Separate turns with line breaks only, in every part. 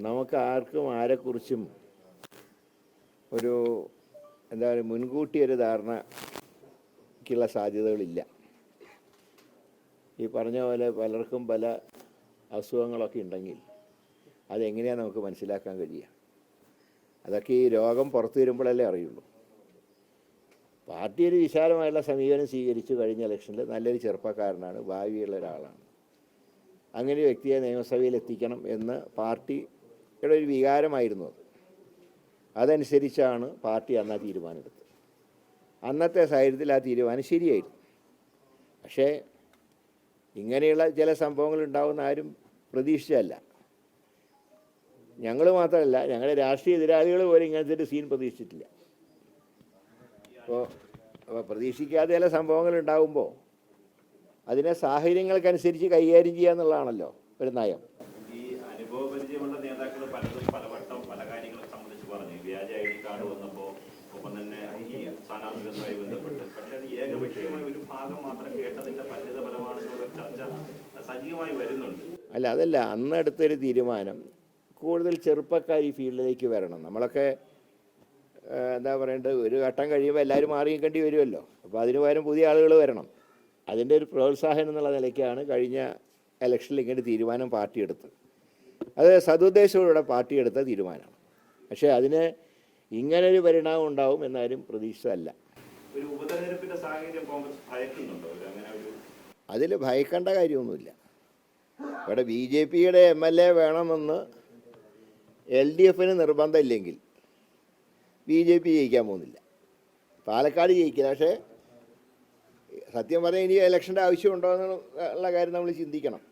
നമുക്ക് ആർക്കും ആരെക്കുറിച്ചും ഒരു എന്താ പറയുക മുൻകൂട്ടി ഒരു ധാരണയ്ക്കുള്ള സാധ്യതകളില്ല. ഈ പറഞ്ഞ പോലെ പലർക്കും പല അസുഖങ്ങളൊക്കെ ഉണ്ടെങ്കിൽ അതെങ്ങനെയാണ് നമുക്ക് മനസ്സിലാക്കാൻ കഴിയുക? അതൊക്കെ ഈ രോഗം പുറത്തു വരുമ്പോഴല്ലേ അറിയുള്ളൂ. പാർട്ടി ഒരു വിശാലമായുള്ള സമീപനം സ്വീകരിച്ചു കഴിഞ്ഞ ഇലക്ഷനിൽ നല്ലൊരു ചെറുപ്പക്കാരനാണ്, ഭാവിയുള്ള ഒരാളാണ്. അങ്ങനെ ഒരു വ്യക്തിയെ നിയമസഭയിൽ എത്തിക്കണം എന്ന് പാർട്ടിയുടെ ഒരു വികാരമായിരുന്നു. അതനുസരിച്ചാണ് പാർട്ടി അന്ന് തീരുമാനമെടുത്തത്. അന്നത്തെ സാഹചര്യത്തിൽ ആ തീരുമാനം ശരിയായിരുന്നു. പക്ഷേ ഇങ്ങനെയുള്ള ചില സംഭവങ്ങൾ ഉണ്ടാകുന്ന ആരും പ്രതീക്ഷിച്ചല്ല. ഞങ്ങൾ മാത്രമല്ല, ഞങ്ങളുടെ രാഷ്ട്രീയ എതിരാളികൾ പോലും ഇങ്ങനത്തെ ഒരു സീൻ പ്രതീക്ഷിച്ചിട്ടില്ല. അപ്പോൾ പ്രതീക്ഷിക്കാതെ ചില സംഭവങ്ങൾ ഉണ്ടാകുമ്പോൾ അതിനെ സാഹചര്യങ്ങൾക്കനുസരിച്ച് കൈകാര്യം ചെയ്യുക എന്നുള്ളതാണല്ലോ ഒരു നയം.
ഈ അനുഭവപരിചയമുള്ള നേതാക്കൾ പലതും പലവട്ടം പല കാര്യങ്ങളെ സംബന്ധിച്ച് പറഞ്ഞു. വ്യാജ ഐ ഡി കാർഡ് വന്നപ്പോൾ ഒപ്പം തന്നെ ഈ സ്ഥാനാർത്ഥികളുമായി ബന്ധപ്പെട്ട്, പക്ഷേ അത് ഏകപക്ഷീയമായ ഒരു ഭാഗം മാത്രം കേട്ടതിൻ്റെ പരിണിതഫലമാണെന്നുള്ള ചർച്ച സജീവമായി വരുന്നുണ്ട്.
അല്ല, അതല്ല, അന്നെടുത്തൊരു തീരുമാനം കൂടുതൽ ചെറുപ്പക്കാർ ഈ ഫീൽഡിലേക്ക് വരണം. നമ്മളൊക്കെ എന്താ പറയേണ്ടത്, ഒരു ഘട്ടം കഴിയുമ്പോൾ എല്ലാവരും മാറിയേണ്ടി വരുമല്ലോ. അപ്പോൾ അതിന് പകരം പുതിയ ആളുകൾ വരണം. അതിൻ്റെ ഒരു പ്രോത്സാഹനം എന്നുള്ള നിലയ്ക്കാണ് കഴിഞ്ഞ ഇലക്ഷനിൽ ഇങ്ങനെ തീരുമാനം പാർട്ടി എടുത്തത്. അത് സതുദ്ദേശത്തോടെ പാർട്ടി എടുത്ത തീരുമാനമാണ്. പക്ഷേ അതിന് ഇങ്ങനൊരു പരിണാമം ഉണ്ടാവും എന്നാരും പ്രതീക്ഷിച്ചതല്ല.
ഒരു ഉപതെരഞ്ഞെടുപ്പിന്റെ സാഹചര്യം കോൺഗ്രസ് ഭയക്കുന്നുണ്ടോ?
അതിൽ ഭയക്കേണ്ട കാര്യമൊന്നുമില്ല. ഇവിടെ BJPയുടെ MLA വേണമെന്ന് LDF നിർബന്ധമില്ലെങ്കിൽ BJP ജയിക്കാൻ പോകുന്നില്ല. പാലക്കാട് ജയിക്കില്ല. പക്ഷേ സത്യം പറഞ്ഞാൽ ഇനി ഇലക്ഷൻ്റെ ആവശ്യമുണ്ടോ എന്നുള്ള കാര്യം നമ്മൾ ചിന്തിക്കണം.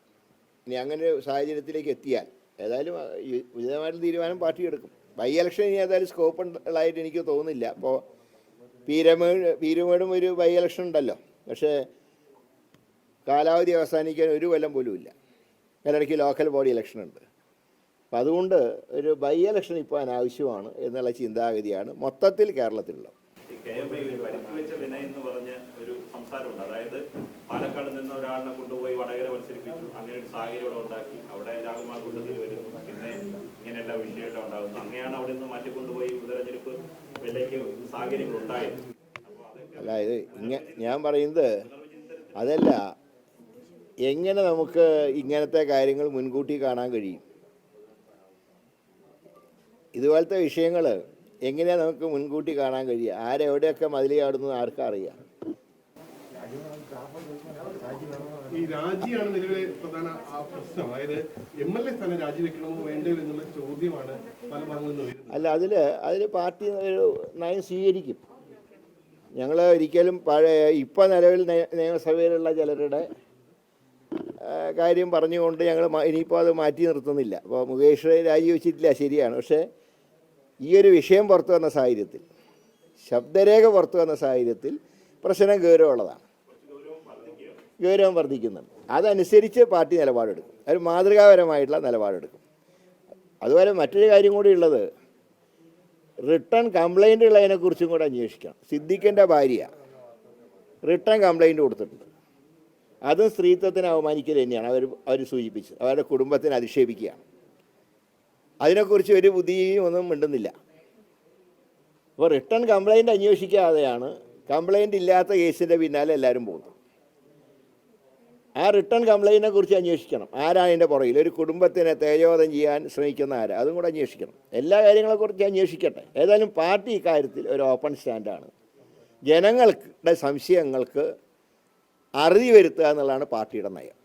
ഇനി അങ്ങനെ ഒരു സാഹചര്യത്തിലേക്ക് എത്തിയാൽ ഏതായാലും ഉചിതമായിട്ടുള്ള തീരുമാനം പാർട്ടി എടുക്കും. ബൈ ഇലക്ഷൻ ഇനി ഏതായാലും സ്കോപ്പ് ഉള്ളതായിട്ട് എനിക്ക് തോന്നുന്നില്ല. അപ്പോൾ പീരുമേടും ഒരു ബൈ ഇലക്ഷൻ ഉണ്ടല്ലോ, പക്ഷേ കാലാവധി അവസാനിക്കാൻ ഒരു കൊല്ലം പോലും ഇല്ല. അതിനിടയ്ക്ക് ലോക്കൽ ബോഡി ഇലക്ഷൻ ഉണ്ട്. അപ്പം അതുകൊണ്ട് ഒരു ബൈ ഇലക്ഷൻ ഇപ്പോൾ അനാവശ്യമാണ് എന്നുള്ള ചിന്താഗതിയാണ് മൊത്തത്തിൽ കേരളത്തിലുള്ളത്.
ഒരു സംസാരമുണ്ട്. അതായത് പാലക്കാട് നിന്ന് ഒരാളിനെ കൊണ്ടുപോയി വടകര മത്സരിപ്പിച്ചു, അങ്ങനെ ഒരു സാഹചര്യം ഉണ്ടാക്കി. അവിടെ രാഘുമാർ കൂട്ടത്തിൽ വരുന്നു, പിന്നെ ഇങ്ങനെയുള്ള വിഷയങ്ങൾ ഉണ്ടാകുന്നു. അങ്ങനെയാണ് അവിടെ നിന്ന് മാറ്റിക്കൊണ്ടുപോയി ഉപതെരഞ്ഞെടുപ്പ് വിലയ്ക്ക് സാഹചര്യങ്ങൾ ഉണ്ടായത്.
അല്ല, ഇത് ഞാൻ പറയുന്നത് അതല്ല, എങ്ങനെ നമുക്ക് ഇങ്ങനത്തെ കാര്യങ്ങൾ മുൻകൂട്ടി കാണാൻ കഴിയും? ഇതുപോലത്തെ വിഷയങ്ങൾ എങ്ങനെയാണ് നമുക്ക് മുൻകൂട്ടി കാണാൻ കഴിയുക? ആരെവിടെയൊക്കെ മതിലിയാടുന്നത് ആർക്കും അറിയാം.
ഈ രാജിയാണ് നിലവിലെ പ്രധാന പ്രശ്നം. അതായത് MLA സ്ഥാനം രാജിവെക്കണമോ വേണ്ടയോ എന്നുള്ള ചോദ്യമാണ് പല ഭാഗങ്ങളിൽ നിന്ന് വരുന്നത്.
അല്ല, അതിൽ പാർട്ടി ഒരു നയം സ്വീകരിക്കും. ഞങ്ങൾ ഒരിക്കലും ഇപ്പോൾ നിലവിൽ നിയമസഭയിലുള്ള ചിലരുടെ കാര്യം പറഞ്ഞുകൊണ്ട് ഞങ്ങൾ ഇനിയിപ്പോൾ അത് മാറ്റി നിർത്തുന്നില്ല. അപ്പോൾ മുകേഷ് രാജിവെച്ചിട്ടില്ല, ശരിയാണ്. പക്ഷേ ഈ ഒരു വിഷയം പുറത്തു വന്ന സാഹചര്യത്തിൽ, ശബ്ദരേഖ പുറത്തു വന്ന സാഹചര്യത്തിൽ പ്രശ്നം ഗൗരവമുള്ളതാണ്, ഗൗരവം വർദ്ധിക്കുന്നുണ്ട്. അതനുസരിച്ച് പാർട്ടി നിലപാടെടുക്കും, ഒരു മാതൃകാപരമായിട്ടുള്ള നിലപാടെടുക്കും. അതുപോലെ മറ്റൊരു കാര്യം കൂടി ഉള്ളത്, റിട്ടേൺ കംപ്ലൈൻ്റ് ഉള്ളതിനെക്കുറിച്ചും കൂടെ അന്വേഷിക്കണം. സിദ്ദിഖിൻ്റെ ഭാര്യ റിട്ടേൺ കംപ്ലൈൻറ്റ് കൊടുത്തിട്ടുണ്ട്. അതും സ്ത്രീത്വത്തിന് അവമാനിക്കൽ തന്നെയാണ് അവർ സൂചിപ്പിച്ചത്. അവരുടെ കുടുംബത്തിനെ അധിക്ഷേപിക്കുകയാണ്. അതിനെക്കുറിച്ച് ഒരു ബുദ്ധിയും ഒന്നും മിണ്ടുന്നില്ല. അപ്പോൾ റിട്ടേൺ കംപ്ലൈൻറ്റ് അന്വേഷിക്കാതെയാണ് കംപ്ലൈൻറ്റ് ഇല്ലാത്ത കേസിൻ്റെ പിന്നാലെ എല്ലാവരും പോകുന്നത്. ആ റിട്ടേൺ കംപ്ലൈൻറ്റിനെ കുറിച്ച് അന്വേഷിക്കണം. ആരാണ് അതിൻ്റെ പുറകിൽ? ഒരു കുടുംബത്തിനെ തേജോവധം ചെയ്യാൻ ശ്രമിക്കുന്ന ആരാ? അതും കൂടെ അന്വേഷിക്കണം. എല്ലാ കാര്യങ്ങളെക്കുറിച്ച് അന്വേഷിക്കട്ടെ. ഏതായാലും പാർട്ടി ഇക്കാര്യത്തിൽ ഒരു ഓപ്പൺ സ്റ്റാൻഡാണ്. ജനങ്ങളുടെ സംശയങ്ങൾക്ക് അറുതി വരുത്തുക എന്നുള്ളതാണ് പാർട്ടിയുടെ നയം.